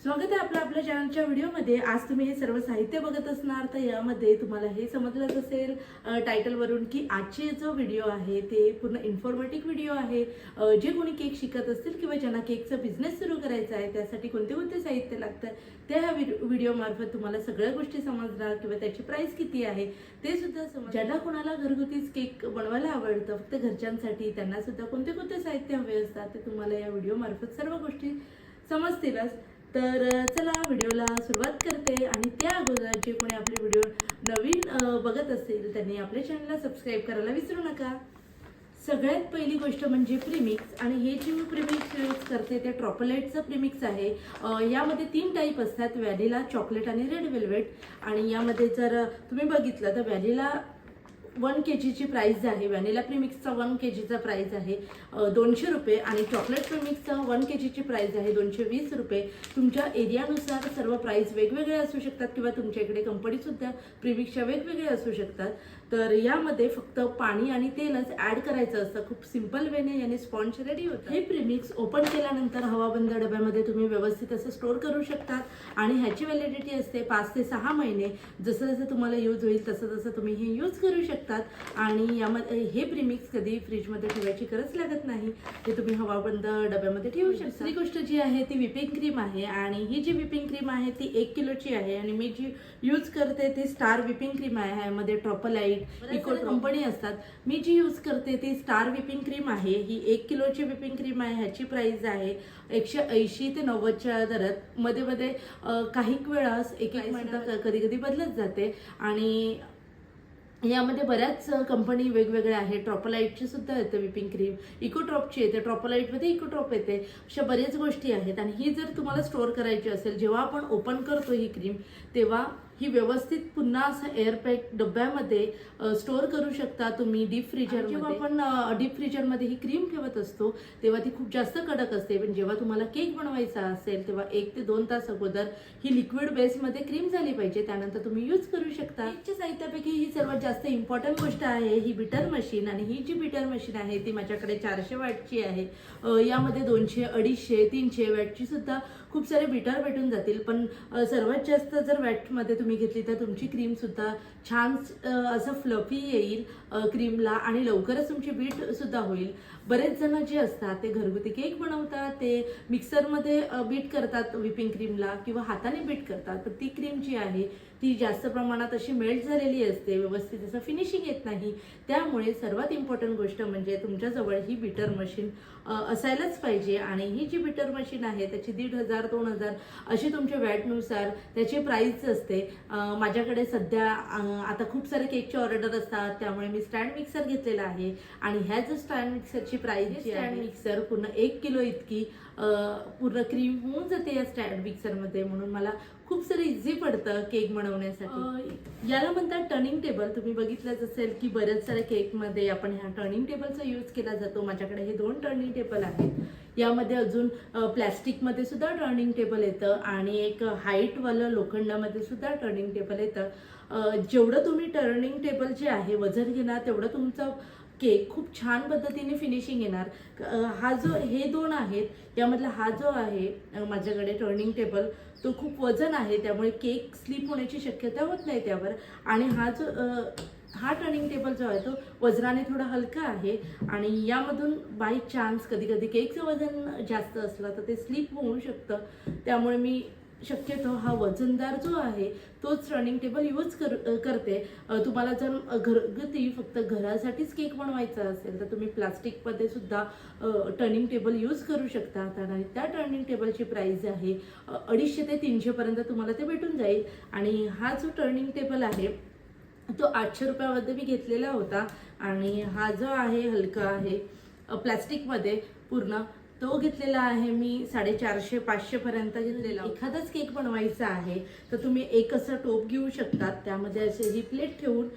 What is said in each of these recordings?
स्वागत आहे आपल्या चॅनलच्या व्हिडिओमध्ये। आज तुम्ही हे सर्व साहित्य बघत असणार, तर यामध्ये तुम्हाला हे समजलंच असेल टायटलवरून की आजचे जो व्हिडिओ आहे ते पूर्ण इन्फॉर्मेटिव्ह व्हिडिओ आहे। जे कोणी केक शिकत असतील किंवा ज्यांना केकचा बिझनेस सुरू करायचा आहे त्यासाठी कोणते कोणते साहित्य लागतं ते ह्या व्हिडिओ मार्फत तुम्हाला सगळ्या गोष्टी समजणार किंवा त्याची प्राइस किती आहे ते सुद्धा समजणार। ज्यांना कोणाला घरगुतीच केक बनवायला आवडतं फक्त घरच्यांसाठी, त्यांना सुद्धा कोणते कोणते साहित्य हवे असतात ते तुम्हाला या व्हिडिओ मार्फत सर्व गोष्टी समजतीलच। तर चला व्हिडिओला सुरुवात करते। आणि त्या अगोदर जे कोणी आपले व्हिडिओ नवीन बघत असेल त्यांनी आपल्या चॅनलला सबस्क्राईब करायला विसरू नका। सगळ्यात पहिली गोष्ट म्हणजे प्रीमिक्स, आणि हे जे मी प्रीमिक्स यूज करते ते ट्रॉपलेटचं प्रीमिक्स आहे। यामध्ये 3 टाईप असतात, व्हॅनिला, चॉकलेट आणि रेड वेल्वेट। आणि यामध्ये जर तुम्ही बघितलं तर व्हॅनिला 1 kg ची प्राइस आहे, व्हॅनिला प्रीमिक्सचा 1 kg चा प्राइस आहे 200 रुपये, आणि चॉकलेट प्रीमिक्सचा 1 kg ची प्राइस आहे 220 रुपये। तुमच्या एरियानुसार सर्व प्राइस वेगवेगळे असू शकतात किंवा तुमच्या इकडे कंपनीसुद्धा प्रीमिक्सच्या वेगवेगळे असू शकतात। तर यामध्ये फक्त पाणी आणि तेलच ॲड करायचं असतं, खूप सिंपल वेने याने स्पॉन्ज रेडी होतं। हे प्रीमिक्स ओपन केल्यानंतर हवाबंद डब्यामध्ये तुम्ही व्यवस्थित असं स्टोअर करू शकतात आणि ह्याची व्हॅलिडिटी असते 5 ते 6 महिने। जसं जसं तुम्हाला यूज होईल तसं तसं तुम्ही हे यूज करू शकता। आणि यामध्ये हे प्रीमिक्स कधी फ्रीजमध्ये ठेवायची गरज लागत नाही, ते तुम्ही हवाबंद डब्यामध्ये ठेवू शकता। दुसरी गोष्ट जी आहे ती व्हिपिंग क्रीम आहे, आणि ही जी व्हिपिंग क्रीम आहे ती 1 किलोची आहे, आणि मी जी यूज करते ती स्टार व्हिपिंग क्रीम आहे। यामध्ये ट्रॉपलाइट, इको कंपनी असतात। मी जी यूज करते ती स्टार व्हिपिंग क्रीम आहे। ही 1 किलोची व्हिपिंग क्रीम आहे। ह्याची प्राइस आहे 180 ते 90च्या दरात। मध्ये मध्ये काही वेळा एक मिनिटं कधी कधी बदलत जाते। आणि यामध्ये बऱ्याच कंपनी वेगवेगळ्या आहेत। ट्रॉपलाइटची सुद्धा येते व्हिपिंग क्रीम, इकोट्रॉपची येते, ट्रॉपलाइटमध्ये इकोट्रॉप येते, अशा बऱ्याच गोष्टी आहेत। आणि ही जर तुम्हाला स्टोअर करायची असेल, जेव्हा आपण ओपन करतो ही क्रीम तेव्हा ही व्यवस्थित पुन्हा असं एअरपॅक डब्यामध्ये स्टोअर करू शकता तुम्ही डीप फ्रीजर। जेव्हा आपण डीप फ्रीजरमध्ये ही क्रीम ठेवत असतो तेव्हा ती खूप जास्त कडक असते, पण जेव्हा तुम्हाला केक बनवायचा असेल तेव्हा 1 ते 2 तास अगोदर ही लिक्विड बेसमध्ये क्रीम झाली पाहिजे, त्यानंतर तुम्ही यूज करू शकता। केकच्या साहित्यापैकी ही सर्वात जास्त इम्पॉर्टंट गोष्ट आहे ही बीटर मशीन, आणि ही जी बीटर मशीन आहे ती माझ्याकडे 400 वॅटची आहे। यामध्ये 200, 250, 300 वॅटची सुद्धा खूप सारे बीटर भेटून जातील, पण सर्वात जास्त जर वॅटमध्ये तुम्ही घेतली तर तुमची क्रीम सुद्धा छान असं फ्लफी येईल क्रीमला, आणि लवकरच तुमची बीट सुद्धा होईल। बरेच जण जे असतात ते घरगुती केक बनवतात, ते मिक्सरमध्ये बीट करतात व्हिपिंग क्रीमला किंवा हाताने बीट करतात, पण ती क्रीम जी आहे ती जास्त प्रमाणात अशी मेल्ट झालेली असते, व्यवस्थित असं फिनिशिंग येत नाही। त्यामुळे सर्वात इम्पॉर्टंट गोष्ट म्हणजे तुमच्याजवळ ही बीटर मशीन असायलाच पाहिजे। आणि ही जी बीटर मशीन आहे त्याची 1500 2000 अशी तुमच्या वॅटनुसार त्याची प्राइस असते। माझ्याकडे सध्या आता खूप सारे केकचे ऑर्डर असतात, त्यामुळे मी स्टँड मिक्सर घेतलेला आहे। आणि ह्या जो स्टँड मिक्सरची प्राइस जी आहे, स्टँड मिक्सर पूर्ण 1 किलो इतकी पूर्ण क्रीम होऊन जाते या स्टँड मिक्सरमध्ये, म्हणून मला खूप सारं इझी पडतं केक बनवण्यासाठी। याला म्हणतात टर्निंग टेबल। तुम्ही बघितलंच असेल की बऱ्याच साऱ्या केकमध्ये आपण ह्या टर्निंग टेबलचा यूज केला जातो। माझ्याकडे हे 2 टर्निंग टेबल आहेत। यामध्ये अजून प्लॅस्टिकमध्ये सुद्धा टर्निंग टेबल येतं, आणि एक हाईटवालं लोखंडामध्ये सुद्धा टर्निंग टेबल येतं। जेवढं तुम्ही टर्निंग टेबल जे आहे वजन घेणार तेवढं तुमचं केक खूप छान पद्धतीने फिनिशिंग येणार। हा जो हे 2 आहेत यामधला हा जो आहे माझ्याकडे टर्निंग टेबल तो खूप वजन आहे, त्यामुळे केक स्लिप होण्याची शक्यता होत नाही त्यावर। आणि हा टर्निंग टेबल जो आहे तो वजनाने थोडा हलका आहे, आणि यामधून बाय चान्स कधी कधी केकचं वजन जास्त असलं तर ते स्लिप होऊ शकतं, त्यामुळे मी शक्यतो हा वजनदार जो आहे तोच टर्निंग टेबल यूज करते। तुम्हाला जर घरगुती फक्त घरासाठीच केक बनवायचा असेल तर तुम्ही प्लास्टिकमध्ये सुद्धा टर्निंग टेबल यूज करू शकता। आणि त्या टर्निंग टेबलची प्राइस आहे 250 ते 300 पर्यंत तुम्हाला ते भेटून जाईल। आणि हा जो टर्निंग टेबल आहे तो 800 रुपयामध्ये मी घेतलेला होता, आणि हा जो आहे हलका आहे प्लास्टिकमध्ये पूर्ण तो घेतलेला आहे मी 450-500 पर्यंत घेतलेला। एखादाच केक बनवायचा आहे तर तुम्ही एक असं टोप घेऊ शकतात, त्यामध्ये असे ही प्लेट ठेवून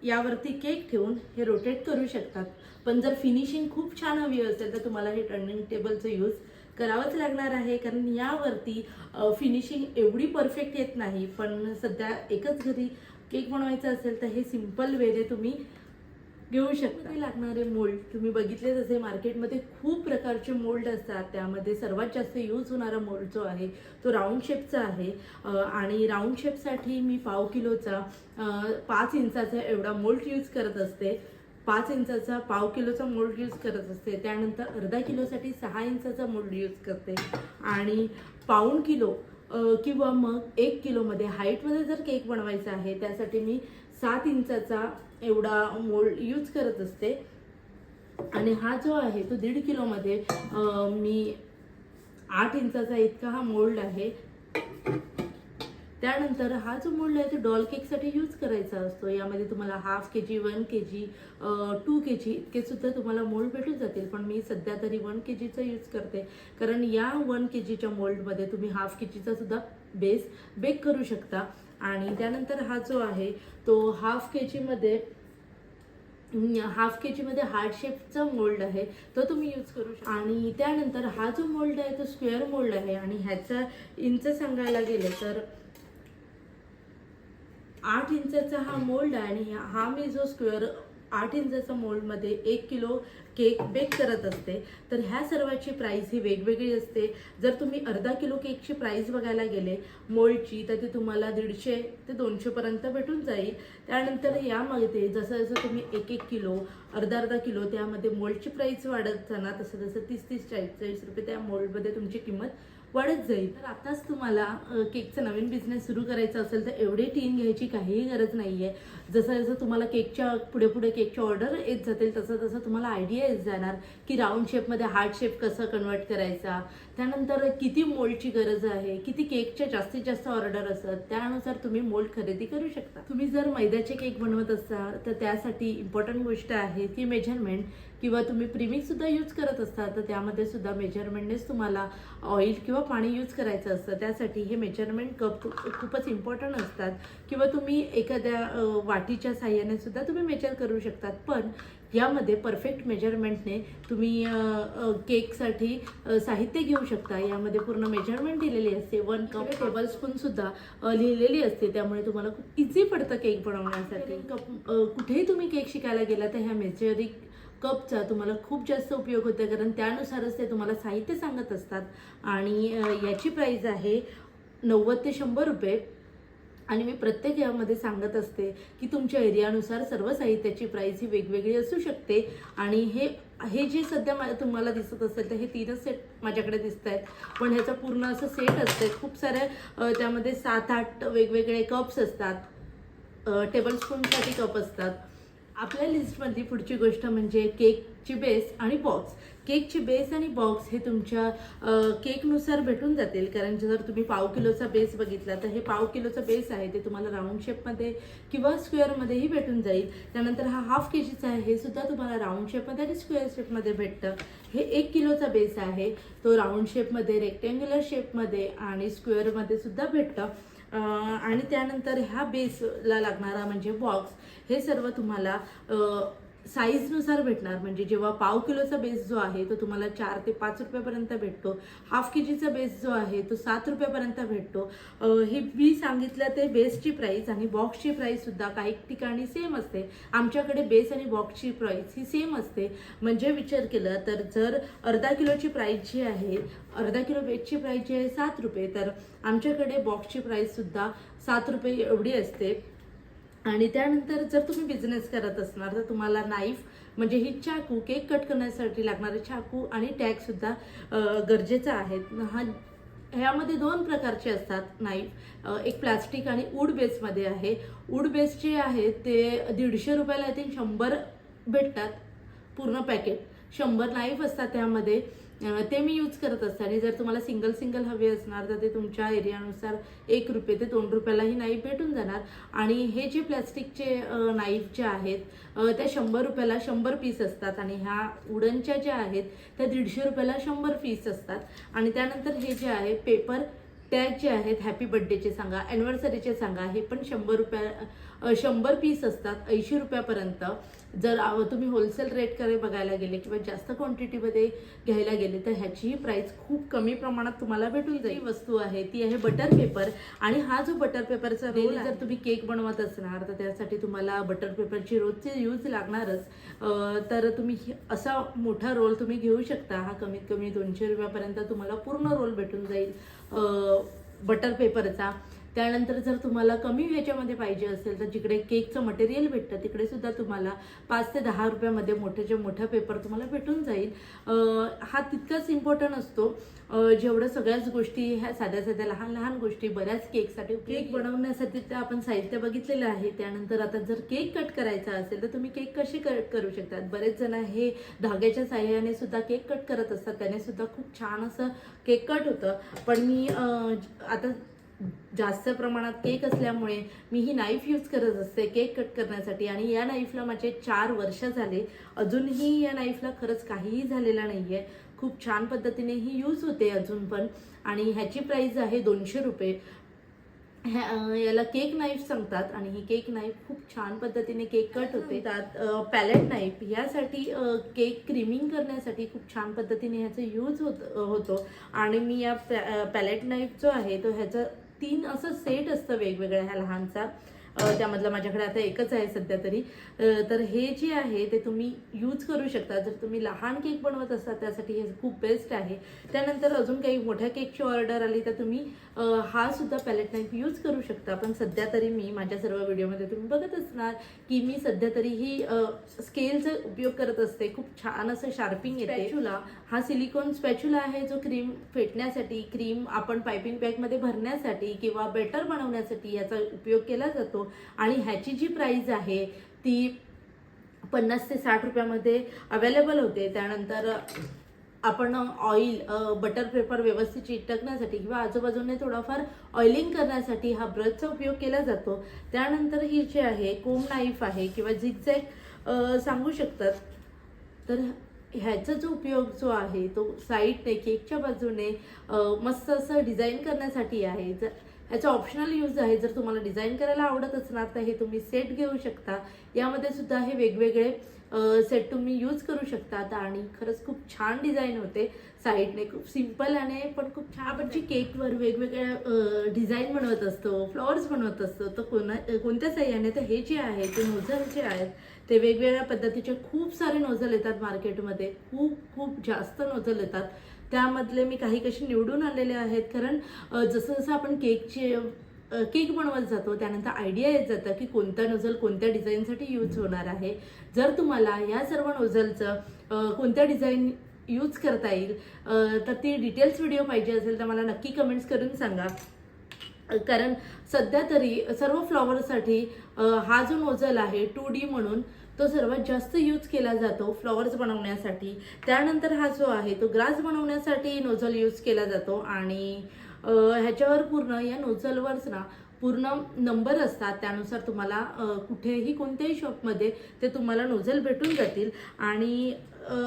यावरती केक ठेवून हे रोटेट करू शकतात। पण जर फिनिशिंग खूप छान हवी असेल तर तुम्हाला हे टर्निंग टेबलचं यूज करावंच लागणार आहे, कारण यावरती फिनिशिंग एवढी परफेक्ट येत नाही। पण सध्या एकच घरी केक बनवायचा असेल तर हे सिंपल वेने तुम्ही घेऊ शकता. लागणारे मोल्ड तुम्ही बघितले जसे मार्केटमध्ये खूप प्रकारचे मोल्ड असतात, त्यामध्ये सर्वात जास्त यूज होणारा मोल्ड जो आहे तो राऊंड शेपचा आहे. आणि राऊंड शेपसाठी मी पाव किलोचा 5 इंचाचा एवढा मोल्ड यूज करत असते. 5 इंचाचा पाव किलोचा मोल्ड यूज करत असते. त्यानंतर अर्धा किलोसाठी 6 इंचाचा मोल्ड यूज करते. आणि पाऊण किलो किंवा मग 1 किलोमध्ये हाईटमध्ये जर केक बनवायचा आहे त्यासाठी मी 7 इंचाचा एवढा मोल्ड यूज करत असते. आणि हा जो आहे तो 1.5 किलोमध्ये मी 8 इंचाचा इतका हा मोल्ड आहे. त्यानंतर हा जो मोल्ड आहे तो डॉल केकसाठी यूज करायचा असतो. यामध्ये तुम्हाला हाफ kg 1 kg 2 kg इतके सुद्धा तुम्हाला मोल्ड भेटून जातील, पण मी सध्या तरी 1 kgचा यूज करते, कारण या 1 kgच्या मोल्डमध्ये तुम्ही हाफ kgचा सुद्धा बेस बेक करू शकता. आणि त्यानंतर हा जो आहे तो हाफ kg मध्ये हार्ट शेपचा मोल्ड आहे तो तुम्ही यूज करू शकता. आणि त्यानंतर हा जो मोल्ड आहे तो स्क्वेअर मोल्ड आहे आणि ह्याचा इंच सांगायला गेले तर 8 इंचाचा हा मोल्ड आहे. आणि हा मी जो स्क्वेअर 8 इंचाचा मोल्डमध्ये 1 किलो केक बेक करत असते. तर ह्या सर्वाची प्राईस ही वेगवेगळी असते. जर तुम्ही अर्धा किलो केकची प्राईस बघायला गेले मोल्डची तर ते तुम्हाला 150 ते 200 पर्यंत भेटून जाईल. त्यानंतर यामध्ये जसं जसं तुम्ही 1-1 किलो अर्धा किलो त्यामध्ये मोल्डची प्राईस वाढत जाणार, तसं तसं 30-30 40-40 रुपये त्या मोल्डमध्ये तुमची किंमत वाढत जाईल. तर आताच तुम्हाला केकचा नवीन बिझनेस सुरू करायचा असेल तर एवढे टीन घ्यायची काहीही गरज नाही आहे. जसं जसं तुम्हाला केकच्या पुढे केकच्या ऑर्डर येत जातील तसं तसं तुम्हाला आयडिया येत जाणार की राऊंड शेपमध्ये हार्ट शेप कसं कन्वर्ट करायचा, त्यानंतर किती मोल्डची गरज आहे, किती केकच्या जास्तीत जास्त ऑर्डर असतात, त्यानुसार तुम्ही मोल्ड खरेदी करू शकता. तुम्ही जर मैद्याचे केक बनवत असाल तर त्यासाठी इम्पॉर्टंट गोष्ट आहे ती मेजरमेंट, किंवा तुम्ही प्रीमिक्स सुद्धा यूज करत असता तर त्यामध्ये सुद्धा मेजरमेंटनेच तुम्हाला ऑइल किंवा पाणी यूज करायचं असतं. त्यासाठी हे मेजरमेंट कप खूपच इम्पॉर्टंट असतात. किंवा तुम्ही एखाद्या वाटीच्या साह्याने सुद्धा तुम्ही मेजर करू शकतात. पण यामध्ये परफेक्ट मेजरमेंटने तुम्ही केकसाठी साहित्य घेऊ शकता. यामध्ये पूर्ण मेजरमेंट दिलेली असते. 1 कप टेबलस्पून सुद्धा लिहिलेली असते, त्यामुळे तुम्हाला खूप इझी पडतं केक बनवण्यासाठी. कुठेही तुम्ही केक शिकायला गेला तर ह्या मेजरिंग कपचा तुम्हाला खूप जास्त उपयोग होतो, कारण त्यानुसारच ते तुम्हाला साहित्य सांगत असतात. आणि याची प्राईस आहे 90 ते 100 रुपये. आणि मी प्रत्येक यामध्ये सांगत असते की तुमच्या एरियानुसार सर्व साहित्याची प्राईस ही वेगवेगळी असू शकते. आणि हे जे सध्या तुम्हाला दिसत असेल तर हे 3च सेट माझ्याकडे दिसत आहेत, पण ह्याचा पूर्ण असं सेट असते. खूप साऱ्या त्यामध्ये 7-8 वेगवेगळे कप्स असतात, टेबलस्पूनसाठी कप असतात. आपल्या लिस्टमधली पुढची गोष्ट म्हणजे केकची बेस आणि बॉक्स. केकची बेस आणि बॉक्स हे तुमच्या केकनुसार भेटून जातील, कारण जर तुम्ही पाव किलोचा बेस बघितला तर हे पाव किलोचा बेस आहे ते तुम्हाला राऊंड शेपमध्ये किंवा स्क्वेअरमध्येही भेटून जाईल. त्यानंतर हा हाफ केजीचा आहे, हे सुद्धा तुम्हाला राऊंड शेपमध्ये आणि स्क्वेअर शेपमध्ये भेटतं. हे 1 किलोचा बेस आहे, तो राऊंड शेपमध्ये, रेक्टँग्युलर शेपमध्ये आणि स्क्वेअरमध्ये सुद्धा भेटतं. आणि त्यानंतर ह्या बेसला लागणारा म्हणजे बॉक्स हे सर्व तुम्हाला साईजनुसार भेटणार. म्हणजे जेव्हा पाव किलोचा बेस जो आहे तो तुम्हाला 4 ते 5 रुपयापर्यंत भेटतो. हाफ केजीचा बेस जो आहे तो 7 रुपयापर्यंत भेटतो. हे मी सांगितलं ते बेसची प्राईस. आणि बॉक्सची प्राईस सुद्धा काही ठिकाणी सेम असते. आमच्याकडे बेस आणि बॉक्सची प्राईस ही सेम असते. म्हणजे विचार केला तर जर अर्धा किलोची प्राईस जी आहे, अर्धा किलो बेसची प्राईस जी आहे 7 रुपये, तर आमच्याकडे बॉक्सची प्राईस सुद्धा 7 रुपये एवढी असते. आणि त्यानंतर जर तुम्ही बिझनेस करत असणार तर तुम्हाला नाईफ म्हणजे ही चाकू, केक कट करण्यासाठी लागणारे चाकू आणि टॅग सुद्धा गरजेचं आहे. ह्यामध्ये 2 प्रकारचे असतात नाईफ, एक प्लास्टिक आणि वूड बेसमध्ये आहे. वूड बेसचे आहे ते 150 रुपयाला येतील, 100 भेटतात पूर्ण पॅकेट. 100 नाईफ असतात त्यामध्ये, ते मी यूज करत असते. आणि जर तुम्हाला सिंगल हवे असणार तर ते तुमच्या एरियानुसार 1 रुपये ते 2 रुपयालाही नाईफ भेटून जाणार. आणि हे जे प्लॅस्टिकचे नाईफ जे आहेत त्या 100 रुपयाला 100 पीस असतात. आणि ह्या वुडनच्या ज्या आहेत त्या 150 रुपयाला 100 पीस असतात. आणि त्यानंतर हे जे आहे पेपर टॅग जे आहेत, हॅपी बर्थडेचे सांगा, ॲनिव्हर्सरीचे सांगा, हे पण 100 पीस असतात, 80 रुपयापर्यंत. जर तुम्ही होलसेल रेटकडे बघायला गेले किंवा जास्त क्वांटिटीमध्ये घ्यायला गेले तर ह्याचीही प्राइस खूप कमी प्रमाणात तुम्हाला भेटून जाईल. वस्तू आहे ती आहे बटर पेपर. आणि हा जो बटर पेपरचा रोल जर तुम्ही केक बनवत असणार तर त्यासाठी तुम्हाला बटर पेपरची रोजची यूज लागणारच. तर तुम्ही असा मोठा रोल तुम्ही घेऊ शकता. हा कमीत कमी 200 रुपयापर्यंत तुम्हाला पूर्ण रोल भेटून जाईल बटर पेपरचा. त्यानंतर जर तुम्हाला कमी ह्याच्यामध्ये पाहिजे असेल तर जिकडे केकचं मटेरियल भेटतं तिकडे सुद्धा तुम्हाला 5 ते 10 रुपयामध्ये मोठा पेपर तुम्हाला भेटून जाईल. हा तितकाच इम्पॉर्टंट असतो जेवढं सगळ्याच गोष्टी ह्या साध्या लहान गोष्टी बऱ्याच केकसाठी. केक बनवण्यासाठी तर आपण साहित्य बघितलेलं आहे. त्यानंतर आता जर केक कट करायचा असेल तर तुम्ही केक कसे कट करू शकतात. बरेच जण हे धाग्याच्या साह्याने सुद्धा केक कट करत असतात. त्याने सुद्धा खूप छान असं केक कट होतं. पण मी आता जास्त प्रमाणात केक असल्यामुळे मी ही नाईफ यूज करत असते केक कट करण्यासाठी. आणि या नाईफला माझे 4 वर्ष झाले. अजूनही या नाईफला खरंच काहीही झालेला नाही आहे. खूप छान पद्धतीने ही यूज होते अजून पण. आणि ह्याची प्राईस आहे 200 रुपये. याला केक नाईफ सांगतात. आणि ही केक नाईफ खूप छान पद्धतीने केक कट होते. त्यात पॅलेट नाईफ यासाठी केक क्रीमिंग करण्यासाठी खूप छान पद्धतीने ह्याचा यूज होतो. आणि मी या पॅलेट नाईफ जो आहे तो ह्याचा 3 असं सेट असतं वेगवेगळ्या ह्या लहानचा. त्यामधलं माझ्याकडे आता एकच आहे सध्या तरी. तर हे जे आहे ते तुम्ही यूज करू शकता जर तुम्ही लहान केक बनवत असाल त्यासाठी हे खूप बेस्ट आहे. त्यानंतर अजून काही मोठ्या केकची ऑर्डर आली तर तुम्ही हा सुद्धा पॅलेट नाईफ यूज करू शकता. पण सध्या तरी मी माझ्या सर्व व्हिडिओमध्ये तुम्ही बघत असणार की मी सध्या तरी ही स्केलचा उपयोग करत असते. खूप छान असं शार्पिंग येते. स्पॅच्युला हा सिलिकॉन स्पॅच्युला आहे जो क्रीम फेटण्यासाठी, क्रीम आपण पायपिंग बॅगमध्ये भरण्यासाठी किंवा बेटर बनवण्यासाठी याचा उपयोग केला जातो. आणि ह्याची जी प्राइस आहे ती 50 ते 60 रुपयामध्ये अवेलेबल होते. त्यानंतर आपण ऑइल बटर पेपर व्यवस्थित चिटकण्यासाठी किंवा आजूबाजूने थोडाफार ऑइलिंग करण्यासाठी हा ब्रशचा उपयोग केला जातो. त्यानंतर ही जी आहे कोम नाईफ आहे किंवा झिगझॅग सांगू शकतात. तर ह्याचा जो उपयोग जो आहे तो साईडने केकच्या बाजूने मस्त असं डिझाईन करण्यासाठी आहे. ह्याचा ऑप्शनल यूज आहे. जर तुम्हाला डिझाईन करायला आवडत असणार तर हे तुम्ही सेट घेऊ शकता. यामध्ये सुद्धा हे वेगवेगळे सेट तुम्ही यूज करू शकतात. आणि खरंच खूप छान डिझाईन होते. साईडने खूप सिम्पल आणि पण खूप छान. आपण जी केकवर वेगवेगळ्या डिझाईन बनवत असतो, फ्लॉवर्स बनवत असतो तर कोणत्या साह्याने तर हे जे आहे ते नोझल जे आहेत ते वेगवेगळ्या पद्धतीचे खूप सारे नोझल येतात मार्केटमध्ये. खूप जास्त नोझल येतात. त्यामधले मी काही कशी निवडून आलेले आहेत. कारण जसं आपण केक बनवत जातो त्यानंतर आयडिया येत जातं की कोणता नोझल कोणत्या डिझाईनसाठी यूज होणार आहे. जर तुम्हाला या सर्व नोझलचं कोणत्या डिझाईन यूज करता येईल तर ती डिटेल्स व्हिडिओ पाहिजे असेल तर मला नक्की कमेंट्स करून सांगा. कारण सध्या तरी सर्व फ्लॉवरसाठी हा जो नोझल आहे 2D म्हणून तो सर्वात जास्त यूज केला जातो फ्लॉवर्स बनवण्यासाठी. त्यानंतर हा जो आहे तो ग्रास बनवण्यासाठी नोझल यूज केला जातो. आणि ह्याच्यावर पूर्ण या नोझलवरच ना पूर्ण नंबर असतात. त्यानुसार तुम्हाला कुठेही कोणत्याही शॉपमध्ये ते तुम्हाला नोझल भेटून जातील. आणि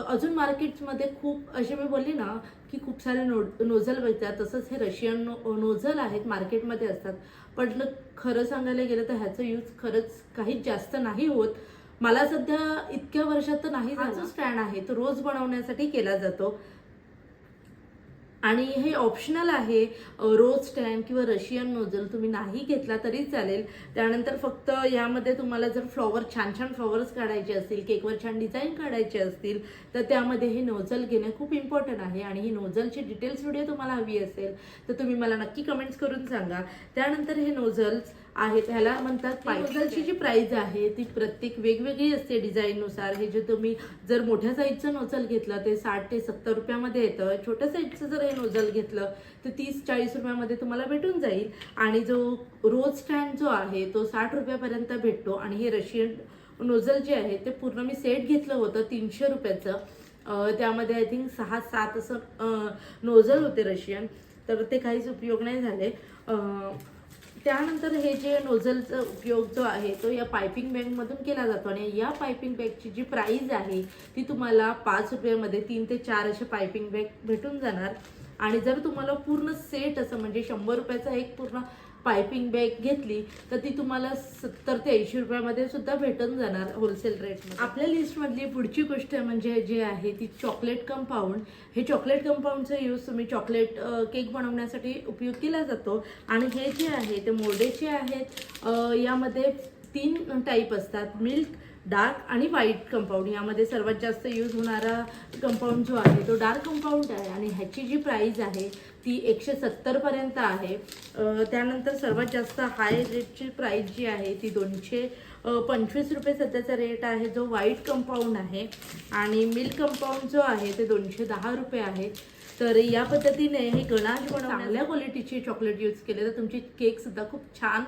अजून मार्केटमध्ये खूप असे मी बोलली ना की खूप सारे नोझल भेटतात. तसंच हे रशियन नोझल आहेत मार्केटमध्ये असतात. पण खरं सांगायला गेलं तर ह्याचं यूज खरंच काहीच जास्त नाही होत. मला सध्या इतक्या वर्षात तर नाही. हा जो स्टँड आहे तो रोज बनवण्यासाठी केला जातो. आणि हे ऑप्शनल आहे. रोज स्टँड किंवा रशियन नोझल तुम्ही नाही घेतला तरी चालेल. त्यानंतर फक्त यामध्ये तुम्हाला जर छान फ्लॉवर्स काढायचे असतील, केकवर छान डिझाईन काढायचे असतील तर त्यामध्ये हे नोझल घेणं खूप इम्पॉर्टंट आहे. आणि ही नोझलची डिटेल्स व्हिडिओ तुम्हाला हवी असेल तर तुम्ही मला नक्की कमेंट्स करून सांगा. त्यानंतर हे नोझल्स आहेत ह्याला म्हणतात नोझलची जी प्राइस आहे ती प्रत्येक वेगवेगळी असते डिझाईननुसार. हे जे तुम्ही जर मोठ्या साईजचं नोझल घेतलं ते 60 ते 70 रुपयामध्ये येतं. छोट्या साईजचं जर हे नोझल घेतलं तर 30-40 रुपयामध्ये तुम्हाला भेटून जाईल. आणि जो रोज स्टँड जो आहे तो 60 रुपयापर्यंत भेटतो. आणि हे रशियन नोझल जे आहे ते पूर्ण मी सेट घेतलं होतं 300 रुपयाचं. त्यामध्ये आय थिंक 6-7 असं नोझल होते रशियन. तर ते काहीच उपयोग नाही झाले. त्यानंतर हे जे नोझलचा उपयोग जो आहे तो या पायपिंग बॅगमधून केला जातो. आणि या पायपिंग बॅगची जी प्राइस आहे ती तुम्हाला 5 रुपयामध्ये 3 ते 4 असे पायपिंग बॅग भेटून जाणार. आणि जर तुम्हाला पूर्ण सेट असं म्हणजे 100 रुपयाचा एक पूर्ण पायपिंग बॅग घेतली तर ती तुम्हाला 70 ते 80 रुपयामध्ये सुद्धा भेटून जाणार होलसेल रेटमध्ये. आपल्या लिस्टमधली पुढची गोष्ट म्हणजे जी आहे ती चॉकलेट कंपाऊंड. हे चॉकलेट कंपाऊंडचा यूज तुम्ही चॉकलेट केक बनवण्यासाठी उपयोग केला जातो. आणि हे जे आहे ते मोल्डेचे आहेत. यामध्ये 3 टाईप असतात, मिल्क, डार्क आणि व्हाईट कंपाऊंड. यामध्ये सर्वात जास्त यूज होणारा कंपाऊंड जो आहे तो डार्क कंपाऊंड आहे आणि ह्याची जी प्राईज आहे ती 170 पर्यंत आहे. त्यानंतर सर्वात जास्त हाय रेटची प्राईस जी आहे ती 225 रुपये सध्याचा रेट आहे जो व्हाईट कंपाऊंड आहे. आणि मिल्क कंपाऊंड जो आहे ते 210 रुपये आहे. तर या पद्धतीने हे गणाश चांगल्या क्वालिटीचे चॉकलेट यूज केले तर तुमचे केकसुद्धा खूप छान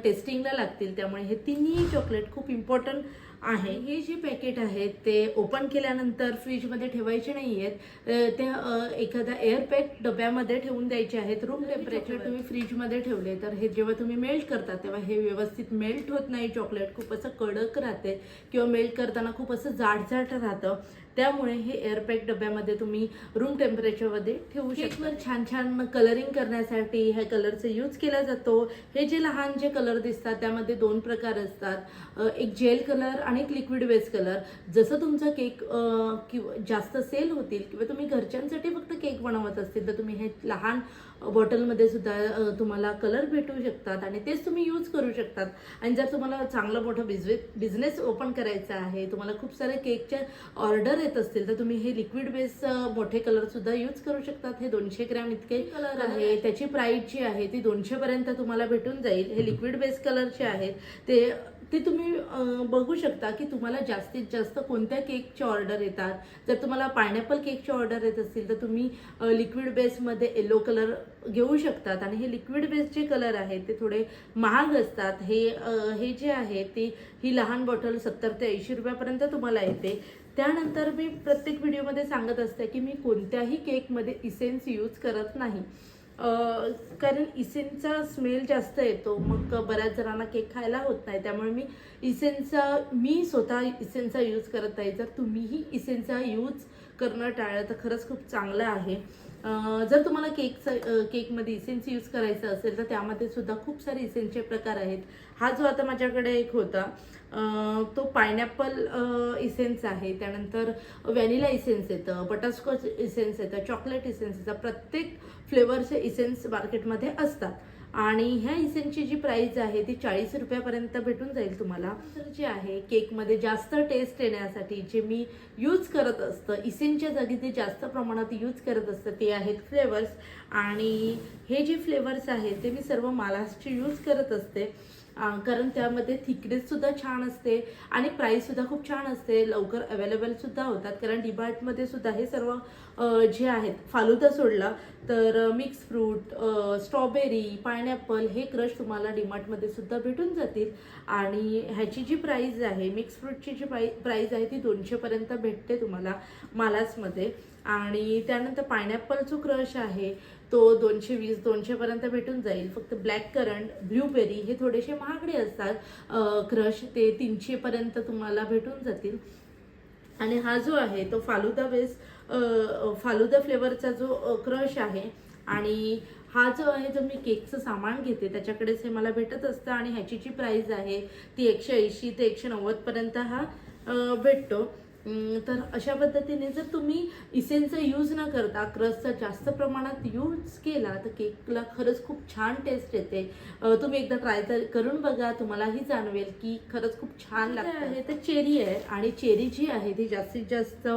टेस्टिंगला लागतील. त्यामुळे हे तिन्ही चॉकलेट खूप इम्पॉर्टंट आहे. हे जे पॅकेट आहेत ते ओपन केल्यानंतर फ्रीजमध्ये ठेवायचे नाही आहेत, ते एखाद्या एअरपॅक डब्यामध्ये ठेवून द्यायचे आहेत. रूम टेम्परेचर तुम्ही फ्रीजमध्ये ठेवले तर हे जेव्हा तुम्ही मेल्ट करता तेव्हा हे व्यवस्थित मेल्ट होत नाही. चॉकलेट खूप असं कडक राहते किंवा मेल्ट करताना खूप असं जाडजाड राहतं. त्यामुळे हे एअरपॅक डब्यामध्ये तुम्ही रूम टेम्परेचरमध्ये ठेवू शकता. छान छान कलरिंग करण्यासाठी ह्या कलरचा यूज केला जातो. हे जे लहान जे कलर दिसतात त्यामध्ये 2 प्रकार असतात, एक जेल कलर आणि एक लिक्विड बेस कलर. जसं तुमचा केक जास्त सेल होतील किंवा तुम्ही घरच्यांसाठी फक्त केक बनवत असतील तर तुम्ही हे लहान बॉटलमध्ये सुद्धा तुम्हाला कलर भेटू शकतात आणि तेच तुम्ही यूज करू शकतात. आणि जर तुम्हाला चांगलं मोठं बिझनेस ओपन करायचा आहे, तुम्हाला खूप सारे केकच्या ऑर्डर येत असतील तर तुम्ही हे लिक्विड बेस मोठे कलर सुद्धा यूज करू शकतात. हे 200 ग्रॅम इतके कलर आहे. त्याची प्राइस जी आहे ती 200 पर्यंत तुम्हाला भेटून जाईल. हे लिक्विड बेस कलरचे आहेत ते तुम्ही बघू शकता की तुम्हाला जास्तीत जास्त कोणत्या केकचे ऑर्डर येतात. जर तुम्हाला पायनॅपल केकचे ऑर्डर येत असतील तर तुम्ही लिक्विड बेसमध्ये येलो कलर घेऊ शकतात. आणि हे लिक्विड बेस जे कलर आहेत ते थोडे महाग असतात. हे जे आहे ही लहान बॉटल 70 ते 80 रुपयापर्यंत तुम्हाला येते. त्यानंतर मी प्रत्येक व्हिडिओमध्ये सांगत असते की मी कोणत्याही केकमध्ये इसेन्स यूज करत नाही, कारण इसेन्सचा स्मेल जास्त येतो, मग बऱ्याच जणांना केक खायला होत नाही. त्यामुळे मी स्वतः इसेन्सचा यूज करत आहे. जर तुम्हीही इसेन्सचा यूज करणं टाळलं तर खरंच खूप चांगलं आहे. जर तुम्हाला केकमध्ये इसेन्स यूज करायचं असेल तर त्यामध्ये सुद्धा खूप सारे इसेन्सचे प्रकार आहेत. हा जो आता माझ्याकडे एक होता तो पायनॅपल इसेन्स आहे. त्यानंतर व्हॅनिला इसेन्स येतं, बटरस्कॉच इसेन्स येतं, चॉकलेट इसेन्स येतं. प्रत्येक फ्लेवरचे इसेन्स मार्केटमध्ये असतात. आणि ह्या इसेन्सची जी प्राइस आहे ती 40 रुपयापर्यंत भेटून जाईल तुम्हाला. तर जे आहे केकमध्ये जास्त टेस्ट येण्यासाठी जे मी यूज करत असतं, इसेन्सच्या जागी जे जास्त प्रमाणात यूज करत असतं ते आहेत फ्लेवर्स. आणि हे जे फ्लेवर्स आहेत ते मी सर्व मालासचे यूज करत असते, कारण त्यामध्ये थिकनेस सुद्धा छान असते आणि प्राइस सुद्धा खूप छान असते. लवकर अवेलेबल सुद्धा होतात, कारण डीमार्टमध्ये सुद्धा हे सर्व जे आहेत, फालुदा सोडला तर मिक्स फ्रूट, स्ट्रॉबेरी, पायनॅपल हे क्रश तुम्हाला डीमार्टमध्ये सुद्धा भेटून जातील. आणि ह्याची जी प्राइस आहे, मिक्स फ्रूटची जी प्राइस आहे ती 200 पर्यंत भेटते तुम्हाला मालासमध्ये. आणि त्यानंतर पायनॅपल जो क्रश आहे तो 220-200 पर्यंत भेटून जाईल. फक्त ब्लॅक करंट, ब्लूबेरी हे थोडेसे महागडे असतात क्रश, ते 300 पर्यंत तुम्हाला भेटून जातील. आणि हा जो आहे तो फालुदा फ्लेवरचा जो क्रश आहे. आणि हा जो आहे जो मी केकचं सामान घेते त्याच्याकडेच हे मला भेटत असतं. आणि ह्याची जी प्राइस आहे ती 180 ते 190 पर्यंत हा भेटतो. तर अशा पद्धतीने जर तुम्ही इसेन्सचा यूज न करता क्रशचा जास्त प्रमाणात यूज केला तर केकला खरंच खूप छान टेस्ट येते. तुम्ही एकदा ट्राय करून बघा, तुम्हालाही जाणवेल की खरंच खूप छान लागतं आहे. तर चेरी आहे आणि चेरी जी आहे ती जास्तीत जास्त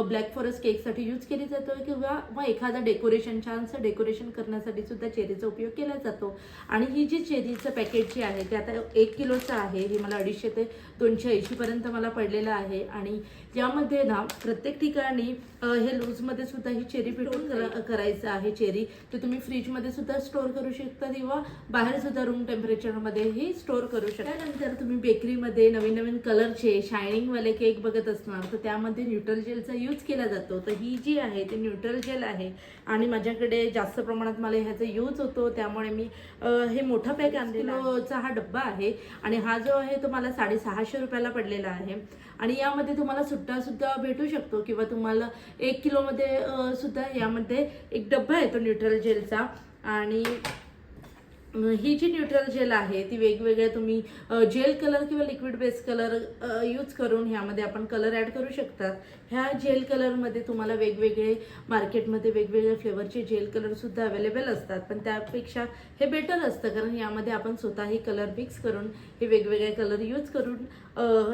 ब्लॅक फॉरेस्ट केकसाठी यूज केली जातो किंवा मग एखादा डेकोरेशन, छानसं डेकोरेशन करण्यासाठी सुद्धा चेरीचा उपयोग केला जातो. आणि ही जी चेरीचं पॅकेट जे आहे ते आता 1 किलोचं आहे. हे मला 250 ते 280 पर्यंत मला पडलेलं आहे. आणि यामध्ये ना प्रत्येक ठिकाणी हे लूजमध्ये सुद्धा ही चेरी पिटून करायचं आहे. चेरी ते तुम्ही फ्रीजमध्ये सुद्धा स्टोअर करू शकता किंवा बाहेर सुद्धा रूम टेम्परेचरमध्ये ही स्टोअर करू शकता. त्यानंतर तुम्ही बेकरीमध्ये नवीन नवीन कलरचे शायनिंगवाले केक बघत असणार तर त्यामध्ये न्यूट्रल जेलचा यूज केला जातो. तर ही जी आहे ती न्यूट्रल जेल आहे आणि माझ्याकडे जास्त प्रमाणात मला ह्याचा यूज होतो, त्यामुळे मी हे मोठा पॅक आणलेला हा डब्बा आहे. आणि हा जो आहे तो मला 650 रुपयाला पडलेला आहे. आणि यामध्ये तुम्हाला सुद्धा भेटू शकतो किंवा तुम्हाला 1 किलोमध्ये सुद्धा यामध्ये एक डब्बा येतो न्यूट्रल जेलचा. आणि ही जी न्यूट्रल जेल आहे ती वेगवेगळ्या तुम्ही जेल कलर किंवा लिक्विड बेस कलर यूज करून ह्यामध्ये आपण कलर ॲड करू शकतात. ह्या जेल कलरमध्ये तुम्हाला वेगवेगळे मार्केटमध्ये वेगवेगळे फ्लेवरचे जेल कलरसुद्धा अवेलेबल असतात, पण त्यापेक्षा हे बेटर असतं कारण यामध्ये आपण स्वतःही कलर मिक्स करून हे वेगवेगळे कलर यूज करून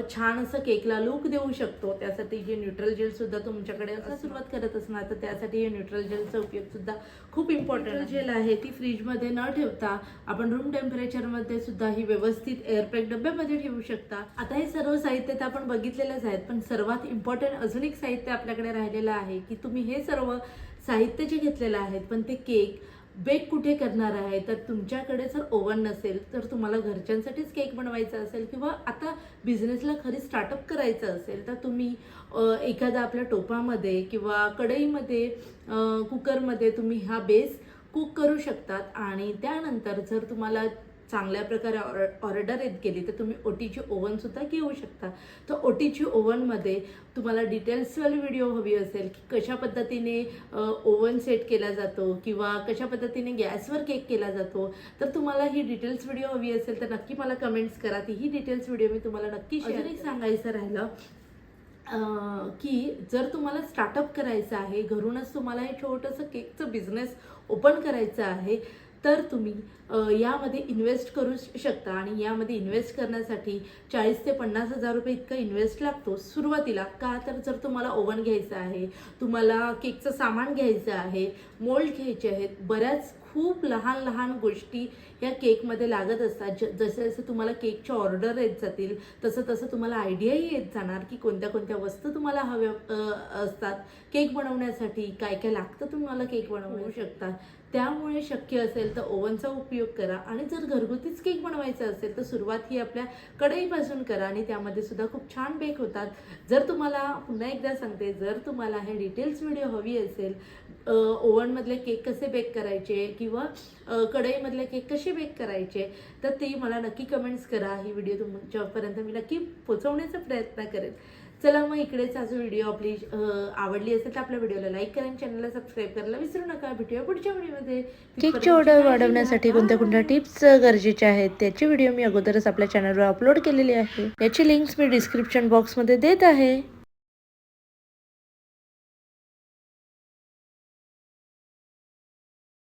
छान असं केकला लुक देऊ शकतो. त्यासाठी हे न्यूट्रल जेलसुद्धा तुमच्याकडे असं सुरुवात करत असणार तर त्यासाठी हे न्यूट्रल जेलचा उपयोगसुद्धा खूप इम्पॉर्टंट जेल आहे ती फ्रीजमध्ये न ठेवता आपण रूम टेम्परेचरमध्ये सुद्धा ही व्यवस्थित एअरपॅक डब्यामध्ये ठेवू शकता. आता हे सर्व साहित्य तर आपण बघितलेलंच आहेत, पण सर्वात इम्पॉर्टंट अजून एक साहित्य आपल्याकडे राहिलेलं आहे की तुम्ही हे सर्व साहित्य जे घेतलेलं आहे पण ते केक बेक कुठे करणार आहे. तर तुमच्याकडे जर ओव्हन नसेल तर तुम्हाला घरच्यांसाठीच केक बनवायचा असेल किंवा आता बिझनेसला खरी स्टार्टअप करायचं असेल तर तुम्ही एखादा आपल्या टोपामध्ये किंवा कढईमध्ये कुकरमध्ये तुम्ही हा बेस कुक करू शकतात. आणि त्यानंतर जर तुम्हाला चांगल्या प्रकारे ऑर्डर येत गेली तर तुम्ही ओटीची ओव्हनसुद्धा घेऊ शकता. तर ओटीची ओव्हनमध्ये तुम्हाला डिटेल्सवाली व्हिडिओ हवी असेल की कशा पद्धतीने ओव्हन सेट केला जातो किंवा कशा पद्धतीने गॅसवर केक केला जातो, तर तुम्हाला ही डिटेल्स व्हिडिओ हवी असेल तर नक्की मला कमेंट्स करा. ती ही डिटेल्स व्हिडिओ मी तुम्हाला नक्की शेअर. एक सांगायचं राहिलं की जर तुम्हाला स्टार्टअप करायचं आहे, घरूनच तुम्हाला हे छोटंसं केकचं बिझनेस ओपन करायचं आहे तर तुम्ही यामध्ये इन्व्हेस्ट करू शकता. आणि यामध्ये इन्व्हेस्ट करण्यासाठी 40 ते 50 हजार रुपये इतका इन्व्हेस्ट लागतो सुरुवातीला. का तर जर तुम्हाला ओव्हन घ्यायचं आहे, तुम्हाला केकचं सामान घ्यायचं आहे, मोल्ड घ्यायचे आहेत, बऱ्याच खूप लहान लहान गोष्टी या केकमध्ये लागत असतात. जसं जसं तुम्हाला केकच्या ऑर्डर येत जातील तसं तसं तुम्हाला आयडियाही येत जाणार की कोणत्या कोणत्या वस्तू तुम्हाला हव्या असतात केक बनवण्यासाठी, काय काय लागतं तुम्हाला केक बनवू शकता. त्यामुळे शक्य असेल तर ओव्हनचा उपयोग करा. आणि जर घरगुतीच केक बनवायचा असेल तर सुरुवात ही आपल्या कढईपासून करा आणि त्यामध्ये सुद्धा खूप छान बेक होतात. जर तुम्हाला पुन्हा एकदा सांगते, जर तुम्हाला हे डिटेल्स व्हिडिओ हवी असेल ओव्हनमधले केक कसे बेक करायचे किंवा कढईमधले केक कसे बेक करायचे तर ती मला नक्की कमेंट्स करा. ही व्हिडिओ तुमच्यापर्यंत मी नक्की पोहोचवण्याचा प्रयत्न करेन. चला मग इकडेच आज व्हिडिओ आपली आवडली असेल तर आपल्या व्हिडिओला लाईक करा, चॅनलला सबस्क्राईब करायला विसरू नका. भेटूया पुढच्या व्हिडिओमध्ये. केकची ऑर्डर वाढवण्यासाठी कोणत्या कोणत्या टिप्स गरजेच्या आहेत त्याची व्हिडिओ मी अगोदरच आपल्या चॅनलवर अपलोड केलेली आहे. याची लिंक्स मी डिस्क्रिप्शन बॉक्समध्ये देत आहे.